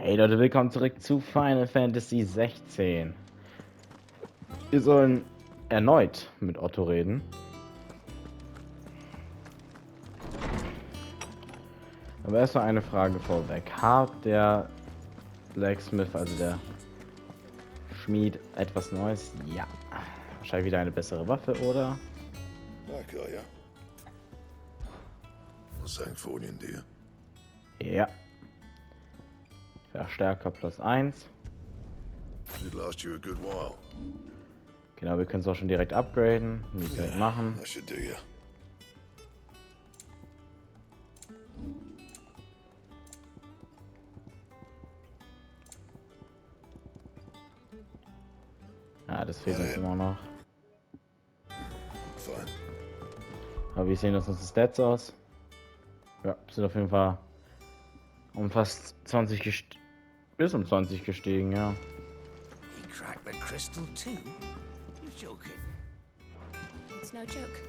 Hey Leute, willkommen zurück zu Final Fantasy 16. Wir sollen erneut mit Otto reden. Aber erst noch eine Frage vorweg. Hat der Blacksmith, also der Schmied, etwas Neues? Ja. Wahrscheinlich wieder eine bessere Waffe, oder? Lecker, ja. Was sagt Folien dir? Ja. Verstärker plus 1. It last you a good while. Genau, wir können es auch schon direkt upgraden. Nicht direkt machen. That should do you. Ja, das fehlt uns immer noch. Fine. Aber wie sehen uns unsere Stats aus? Ja, sind auf jeden Fall um fast 20 bis um 20 gestiegen, ja. He cracked the crystal too? You're joking. It's no joke.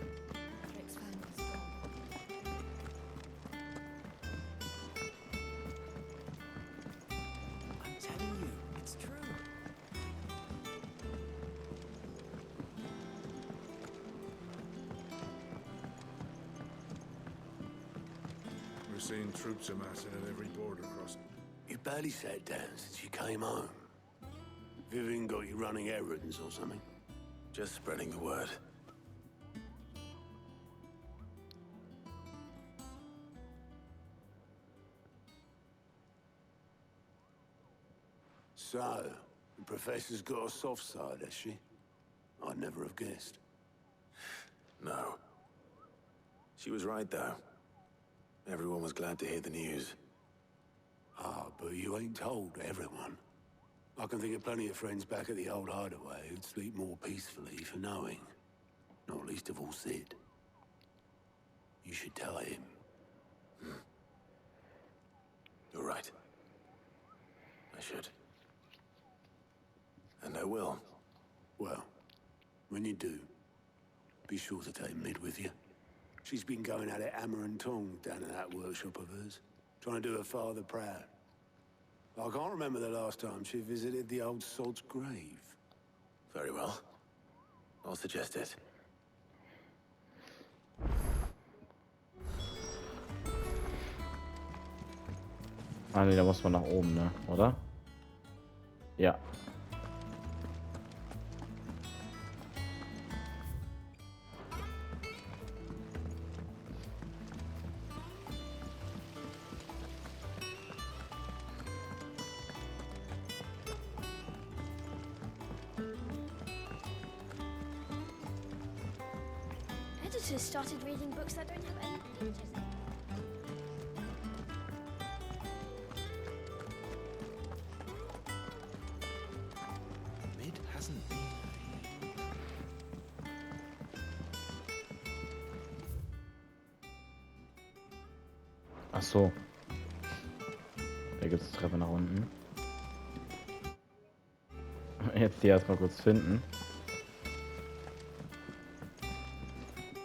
Rick's found us gone. I'm telling you, it's true. We're seeing troops amassing at every border crossing. You barely sat down since you came home. Vivian got you running errands or something? Just spreading the word. So, the professor's got a soft side, has she? I'd never have guessed. No. She was right, though. Everyone was glad to hear the news. Ah, but you ain't told everyone. I can think of plenty of friends back at the old hideaway who'd sleep more peacefully for knowing. Not least of all Sid. You should tell him. You're right. I should. And I will. Well, when you do, be sure to take Mid with you. She's been going at it hammer and tongs down in that workshop of hers, trying to do her father proud. I can't remember the last time she visited the old sod's grave. Very well. I'll suggest it. Ah ne, da muss man nach oben, ne? Oder? Ja. Editors started reading books that don't have any pages. Mid hasn't been. Ach so. Da gibt es Treppe nach unten. Jetzt die erstmal kurz finden.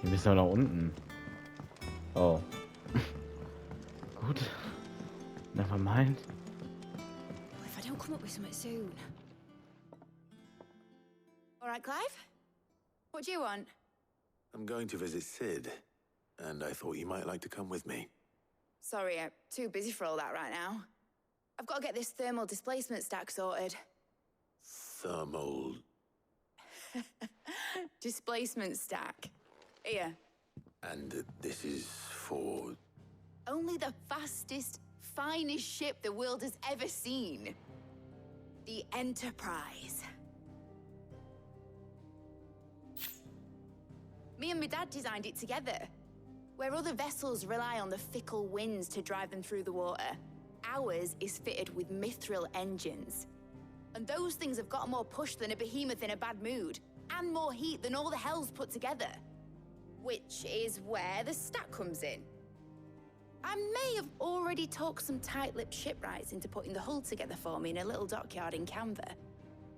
Wir müssen ja nach unten. Oh. Gut. Never mind. What if I don't come up with something soon? All right, Clive? What do you want? I'm going to visit Sid, and I thought you might like to come with me. Sorry, I'm too busy for all that right now. I've got to get this thermal displacement stack sorted. Thermal. Displacement stack. Here. And this is for. Only the fastest, finest ship the world has ever seen. The Enterprise. Me and my dad designed it together. Where other vessels rely on the fickle winds to drive them through the water, ours is fitted with mithril engines. And those things have got more push than a behemoth in a bad mood, and more heat than all the hells put together. Which is where the stack comes in. I may have already talked some tight-lipped shipwrights into putting the hull together for me in a little dockyard in Canva.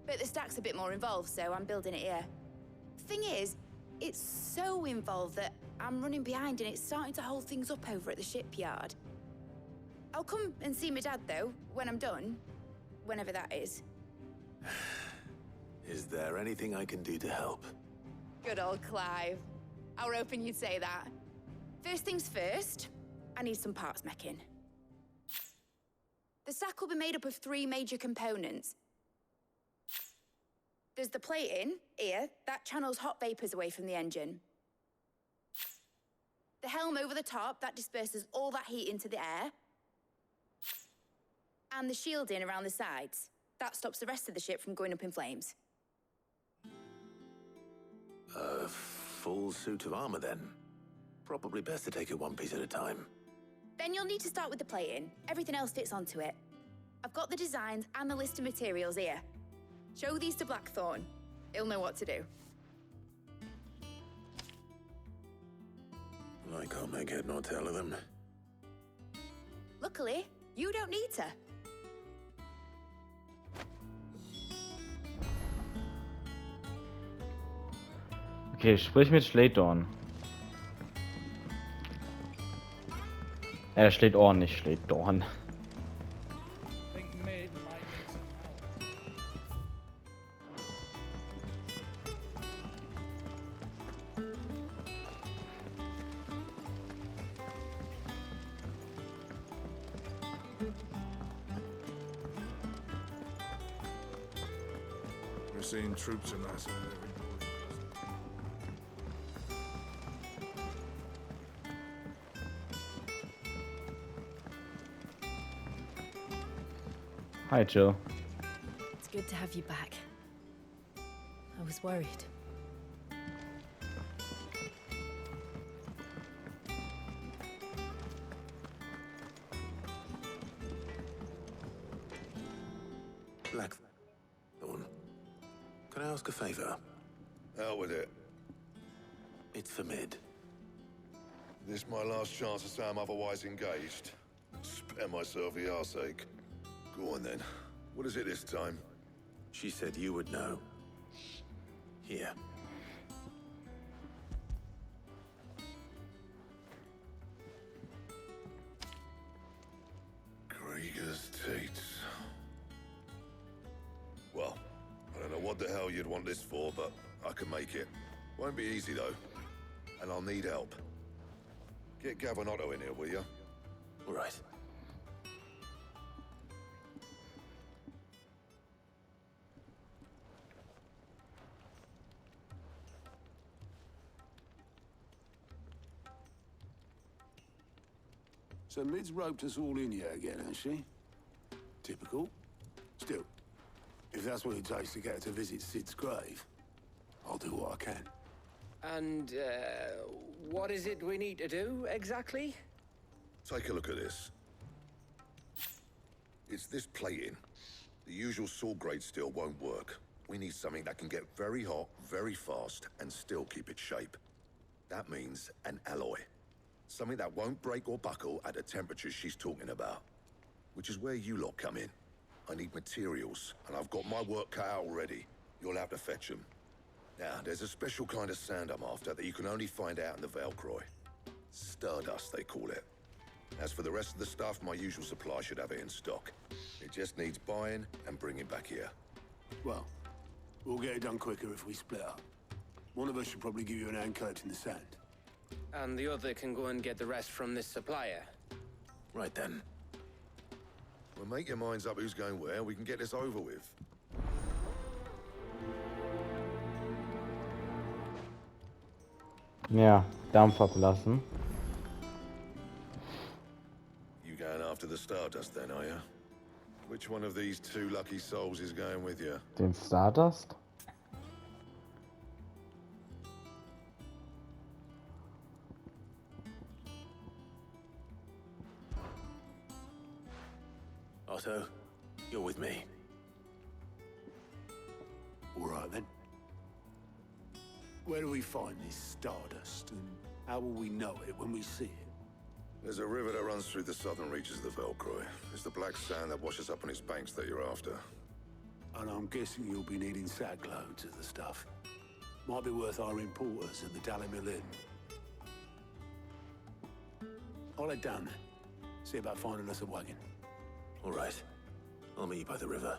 But the stack's a bit more involved, so I'm building it here. Thing is, it's so involved that I'm running behind and it's starting to hold things up over at the shipyard. I'll come and see my dad, though, when I'm done. Whenever that is. Is there anything I can do to help? Good old Clive. I were hoping you'd say that. First things first, I need some parts making. The sack will be made up of 3 major components. There's the plating, here, that channels hot vapors away from the engine. The helm over the top, that disperses all that heat into the air. And the shielding around the sides. That stops the rest of the ship from going up in flames. A full suit of armor, then. Probably best to take it one piece at a time. Then you'll need to start with the plating. Everything else fits onto it. I've got the designs and the list of materials here. Show these to Blackthorn. He'll know what to do. I can't make head nor tail of them. Luckily, you don't need to. Okay, sprich mit Schlehdorn. Schlehdorn, nicht Schlehdorn. I think mid might need some help. We're seeing troops amassing at every border. Hi, Jill. It's good to have you back. I was worried. Blackthorn, can I ask a favor? Out with it. It's for Mid. This my last chance to say I'm otherwise engaged. Spare myself the arseache. Go on then. What is it this time? She said you would know. Here. Krieger's Tates. Well, I don't know what the hell you'd want this for, but I can make it. Won't be easy though. And I'll need help. Get Gavin Otto in here, will you? All right. So Mid's roped us all in here again, has she? Typical. Still, if that's what it takes to get her to visit Sid's grave, I'll do what I can. And, what is it we need to do, exactly? Take a look at this. It's this plating. The usual saw grade steel won't work. We need something that can get very hot, very fast, and still keep its shape. That means an alloy. Something that won't break or buckle at the temperatures she's talking about. Which is where you lot come in. I need materials, and I've got my work cut out already. You'll have to fetch them. Now, there's a special kind of sand I'm after that you can only find out in the Velcroy. Stardust, they call it. As for the rest of the stuff, my usual supply should have it in stock. It just needs buying and bringing back here. Well, we'll get it done quicker if we split up. One of us should probably give you an hand coating the sand. And the other can go and get the rest from this supplier. Right then. Well, make your minds up who's going where, we can get this over with. Ja, Dampf ablassen. You going after the Stardust then, are you? Which one of these 2 lucky souls is going with you? Den Stardust? Otto, you're with me. All right, then. Where do we find this Stardust, and how will we know it when we see it? There's a river that runs through the southern reaches of the Velcroy. It's the black sand that washes up on its banks that you're after. And I'm guessing you'll be needing sack loads of the stuff. Might be worth our importers at the Dally Mill Inn. I'll head down there. See about finding us a wagon. All right. I'll meet you by the river.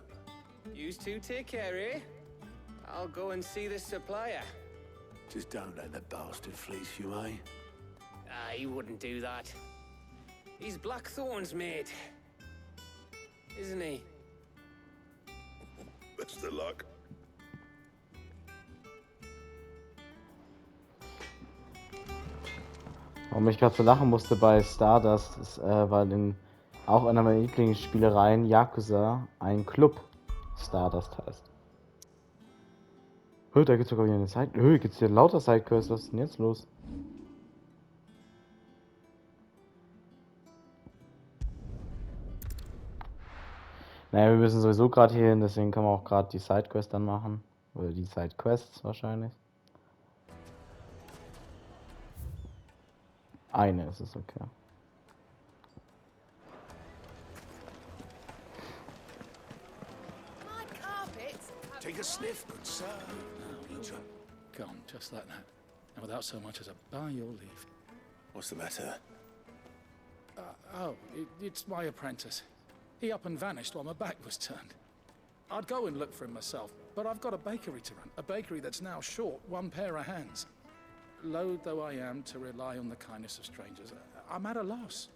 You two take care, eh? I'll go and see the supplier. Just don't let the bastard fleece you, eh? He wouldn't do that. He's Blackthorn's mate. Isn't he? Best of luck. Warum ich gerade so lachen musste bei Stardust, ist, weil in auch einer meiner Lieblingsspielereien, Yakuza, ein Club Stardust heißt. Da gibt's sogar wieder eine Side... gibt's hier lauter Sidequests, was ist denn jetzt los? Naja, wir müssen sowieso gerade hier hin, deswegen können wir auch gerade die Sidequest dann machen. Oder die Sidequests wahrscheinlich. Eine ist es, okay. Take a sniff, good sir. Gone, just like that. And without so much as a by your leave. What's the matter? It's my apprentice. He up and vanished while my back was turned. I'd go and look for him myself, but I've got a bakery to run. A bakery that's now short one pair of hands. Loath though I am to rely on the kindness of strangers, I'm at a loss.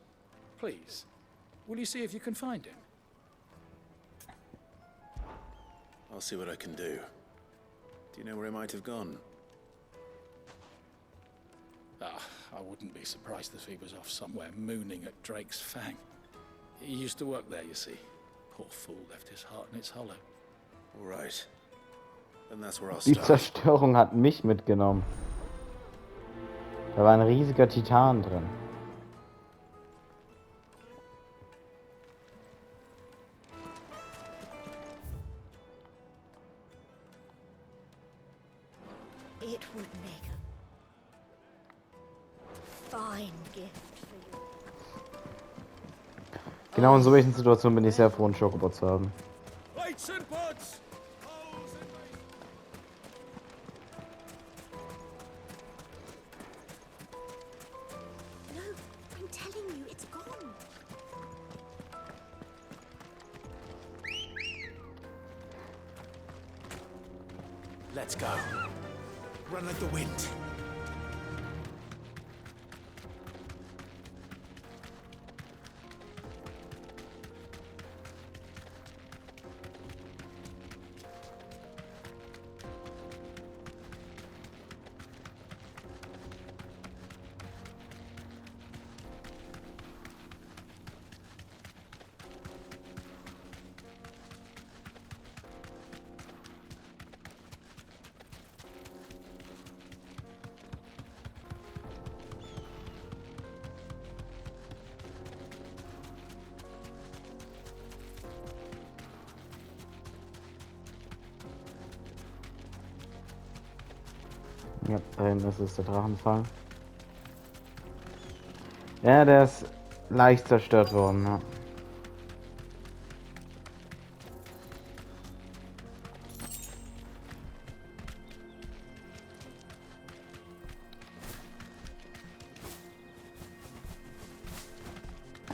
Please, will you see if you can find him? I'll see what I can do. Do you know where he might have gone? I wouldn't be surprised if he was off somewhere mooning at Drake's Fang. He used to work there, you see. Poor fool left his heart in its hollow. All right. Then that's where I'll Die start. Zerstörung hat mich mitgenommen. Da war ein riesiger Titan drin. It would make a fine gift for you. Genau in solchen Situationen bin ich sehr froh, einen Chocobo zu haben. Lights and pots! No, I'm telling you, it's gone. Let's go. Run like the wind. Ja, da hinten ist es, der Drachenfang. Ja, der ist leicht zerstört worden, ja.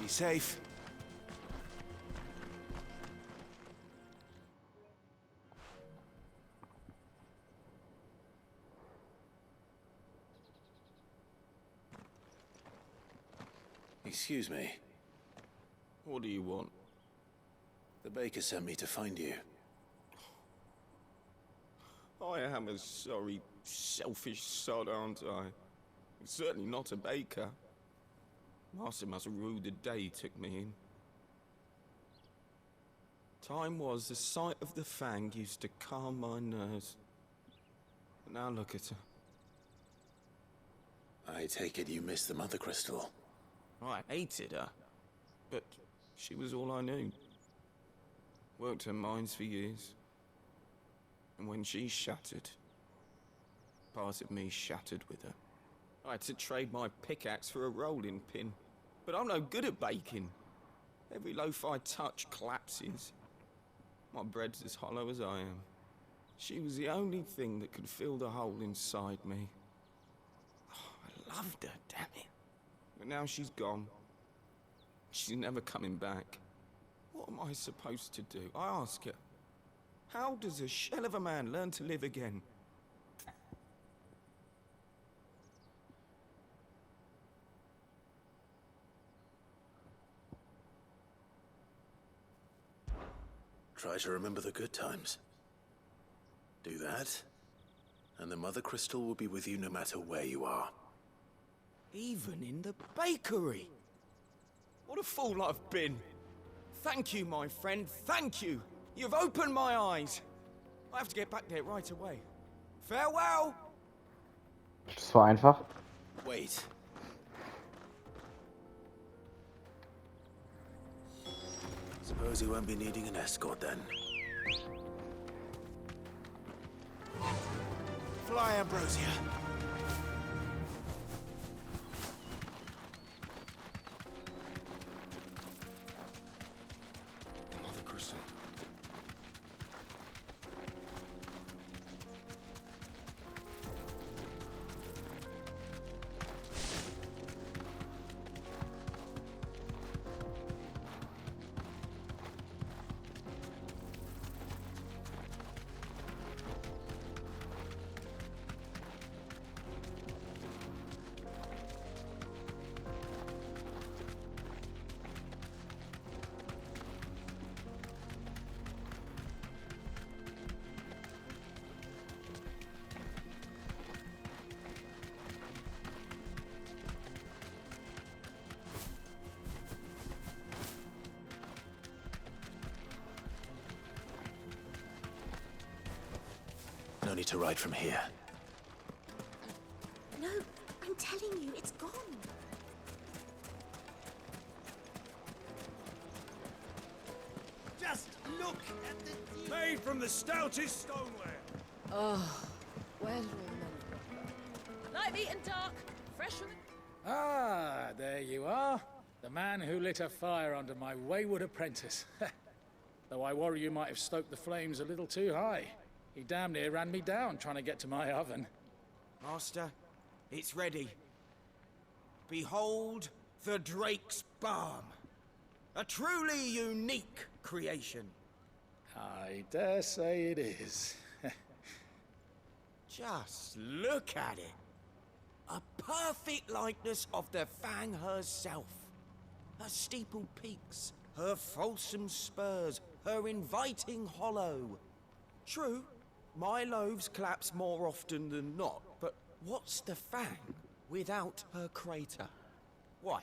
Be safe. Excuse me. What do you want? The baker sent me to find you. I am a sorry, selfish sod, aren't I? I'm certainly not a baker. Master must have ruled the day he took me in. Time was the sight of the Fang used to calm my nerves. But now look at her. I take it you missed the Mother Crystal. I hated her, but she was all I knew. Worked her mines for years. And when she shattered, part of me shattered with her. I had to trade my pickaxe for a rolling pin. But I'm no good at baking. Every loaf I touch collapses. My bread's as hollow as I am. She was the only thing that could fill the hole inside me. Oh, I loved her, damn it. But now she's gone. She's never coming back. What am I supposed to do? I ask her. How does a shell of a man learn to live again? Try to remember the good times. Do that, and the Mother Crystal will be with you no matter where you are. Even in the bakery. What a fool I've been. Thank you, my friend, thank you. You've opened my eyes. I have to get back there right away. Farewell! Das war einfach. Wait. Suppose you won't be needing an escort then. Fly, Ambrosia. Mother Crystal. No need to ride from here. No, I'm telling you, it's gone. Just look at the made from the stoutest stoneware. Oh, where did all the men go? Light, meat, and dark. Fresh from the... Ah, there you are. The man who lit a fire under my wayward apprentice. Though I worry you might have stoked the flames a little too high. He damn near ran me down trying to get to my oven. Master, it's ready. Behold the Drake's Balm. A truly unique creation. I dare say it is. Just look at it. A perfect likeness of the Fang herself. Her steepled peaks, her fulsome spurs, her inviting hollow. True, my loaves collapse more often than not, but what's the Fang without her crater? Why,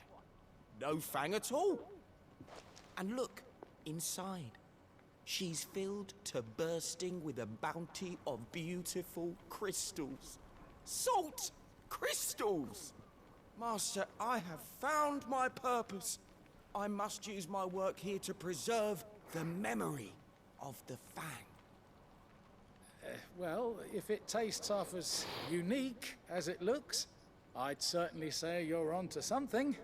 no Fang at all. And look, inside. She's filled to bursting with a bounty of beautiful crystals. Salt crystals! Master, I have found my purpose. I must use my work here to preserve the memory of the Fang. Well, if it tastes half as unique as it looks, I'd certainly say you're onto something.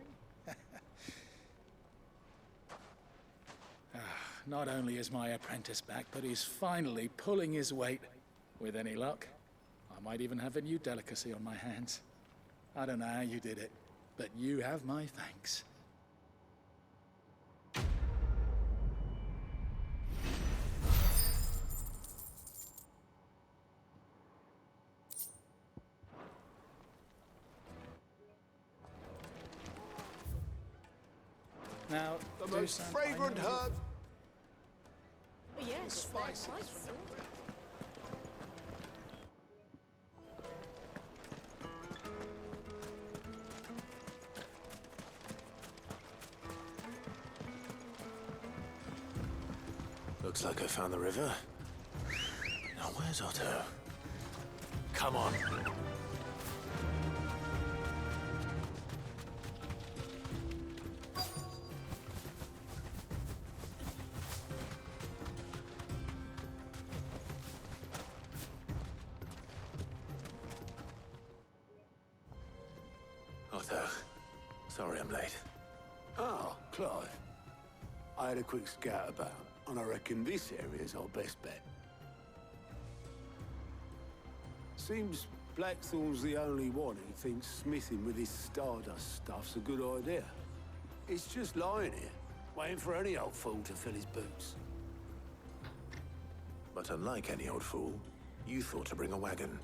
Not only is my apprentice back, but he's finally pulling his weight. With any luck, I might even have a new delicacy on my hands. I don't know how you did it, but you have my thanks. Now, The do most some- fragrant I know you- herb. Yes, Spices. Looks like I found the river. Now where's Otto? Come on. Otto, sorry I'm late. Ah, Clive. I had a quick scout about, and I reckon this area's our best bet. Seems Blackthorn's the only one who thinks smithing with his Stardust stuff's a good idea. It's just lying here, waiting for any old fool to fill his boots. But unlike any old fool, you thought to bring a wagon.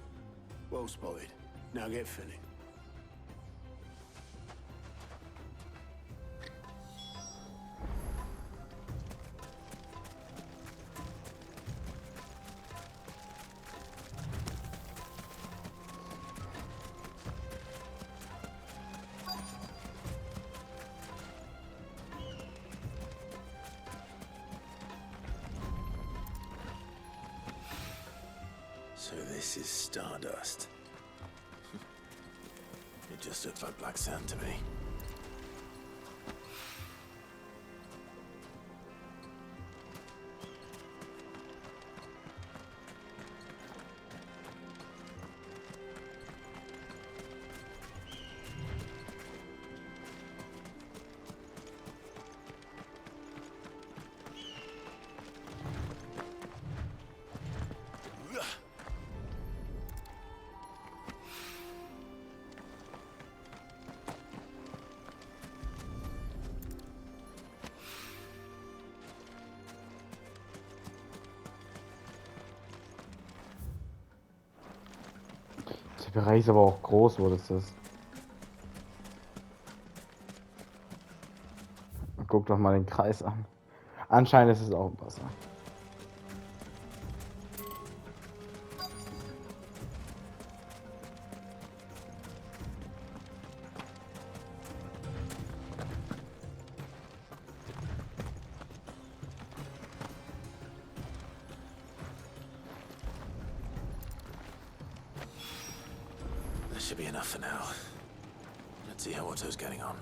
Well spotted. Now get filling. So this is stardust. It just looks like black sand to me. Der Bereich ist aber auch groß, wo das ist. Guck doch mal den Kreis an. Anscheinend ist es auch im Wasser. That should be enough for now. Let's see how Otto's getting on.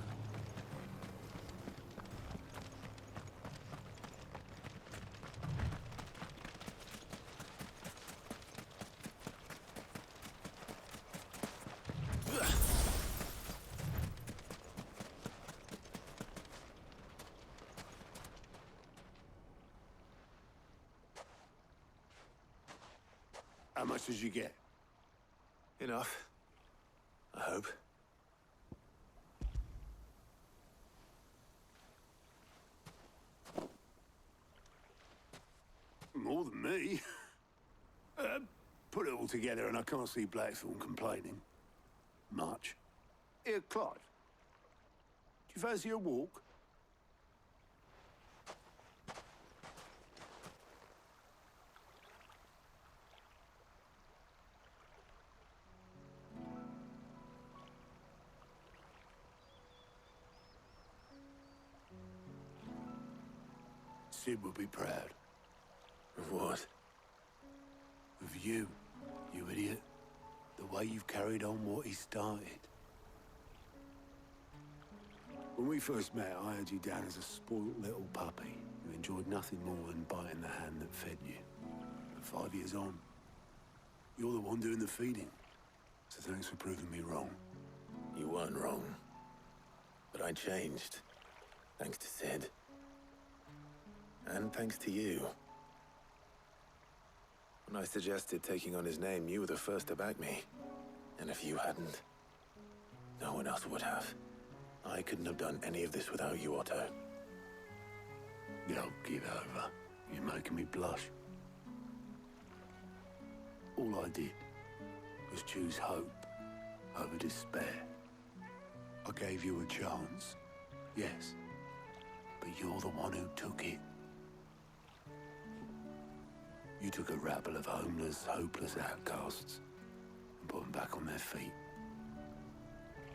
How much did you get? Enough. I hope. More than me. Put it all together and I can't see Blackthorn complaining. Much. Here, Clive. Do you fancy a walk? Sid would be proud. Of what? Of you, you idiot. The way you've carried on what he started. When we first met, I had you down as a spoilt little puppy who enjoyed nothing more than biting the hand that fed you. But 5 years on, you're the one doing the feeding. So thanks for proving me wrong. You weren't wrong. But I changed. Thanks to Sid. And thanks to you. When I suggested taking on his name, you were the first to back me. And if you hadn't, no one else would have. I couldn't have done any of this without you, Otto. Don't give over. You're making me blush. All I did was choose hope over despair. I gave you a chance, yes, but you're the one who took it. You took a rabble of homeless, hopeless outcasts and put them back on their feet.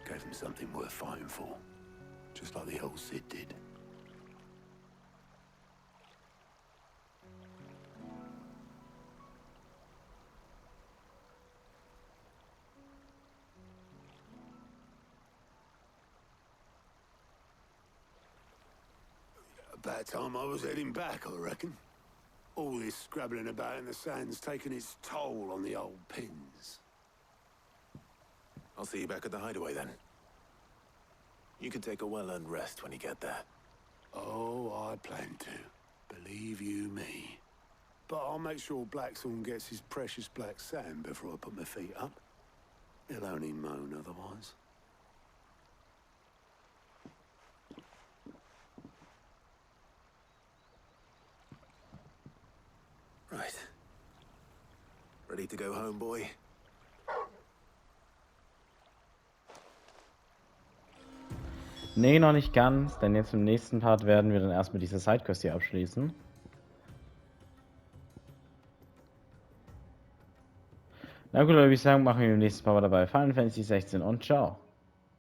Gave them something worth fighting for, just like the old Sid did. About time I was heading back, I reckon. All this scrabbling about in the sand's taken its toll on the old pins. I'll see you back at the hideaway then. You can take a well-earned rest when you get there. Oh, I plan to. Believe you me. But I'll make sure Blackthorn gets his precious black sand before I put my feet up. He'll only moan otherwise. Right. Ready to go home, boy? Nee, noch nicht ganz, denn jetzt im nächsten Part werden wir dann erstmal diese Sidequest hier abschließen. Na gut, Leute, würde ich sagen, machen wir im nächsten Part dabei Final Fantasy 16 und ciao.